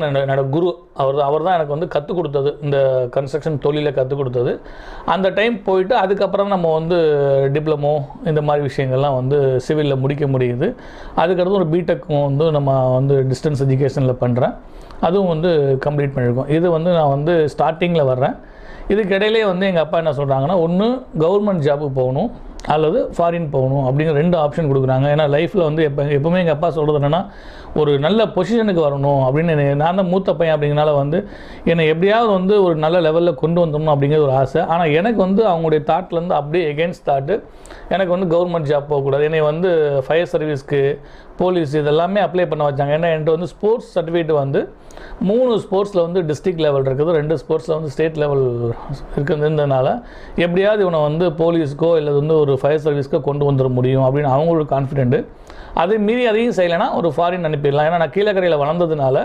என்னோட குரு அவர் தான் எனக்கு வந்து கற்றுக் கொடுத்தது, இந்த கன்ஸ்ட்ரக்ஷன் தொழிலை கற்றுக் கொடுத்தது. அந்த டைம் போயிட்டு அதுக்கப்புறம் நம்ம வந்து டிப்ளமோ இந்த மாதிரி விஷயங்கள்லாம் வந்து சிவிலில் முடிக்க முடியுது. அதுக்கடுத்து ஒரு பிடெக்கும் வந்து நம்ம வந்து டிஸ்டன்ஸ் எஜுகேஷனில் பண்ணுறேன். அதுவும் வந்து கம்ப்ளீட் பண்ணியிருக்கோம். இது வந்து நான் வந்து ஸ்டார்டிங்கில் வர்றேன். இதுக்கிடையிலே வந்து எங்கள் அப்பா என்ன சொல்கிறாங்கன்னா, ஒன்று கவர்மெண்ட் ஜாபுக்கு போகணும் அல்லது ஃபாரின் போகணும் அப்படிங்கிற 2 ஆப்ஷன் கொடுக்குறாங்க. ஏன்னா லைஃப்பில் வந்து எப்போவுமே எங்கள் அப்பா சொல்கிறது என்னென்னா, ஒரு நல்ல பொசிஷனுக்கு வரணும் அப்படின்னு. நான் தான் மூத்த பையன் அப்படிங்கிறனால வந்து என்னை எப்படியாவது வந்து ஒரு நல்ல லெவலில் கொண்டு வந்துடணும் அப்படிங்கிற ஒரு ஆசை. ஆனால் எனக்கு வந்து அவங்களுடைய தாட்லேருந்து அப்படியே எகென்ஸ்ட் தாட்டு. எனக்கு வந்து கவர்மெண்ட் ஜாப் போகக்கூடாது, என்னை வந்து ஃபயர் சர்வீஸ்க்கு, போலீஸ் இதெல்லாமே அப்ளை பண்ண வச்சாங்க. ஏன்னா என்கிட்ட வந்து ஸ்போர்ட்ஸ் சர்டிஃபிகேட் வந்து 3 ஸ்போர்ட்ஸில் வந்து டிஸ்ட்ரிக்ட் லெவல் இருக்குது, 2 ஸ்போர்ட்ஸில் வந்து ஸ்டேட் லெவல் இருக்கிறதுனால எப்படியாவது இவனை வந்து போலீஸுக்கோ இல்லை வந்து ஒரு ஃபயர் சர்வீஸ்க்கோ கொண்டு வந்துட முடியும் அப்படின்னு அவங்களோட கான்ஃபிடென்ட்டு. அதே மீறி அதையும் செய்யலைன்னா ஒரு ஃபாரின் அனுப்பிடலாம். ஏன்னா நான் கீழக்கரையில் வளர்ந்ததுனால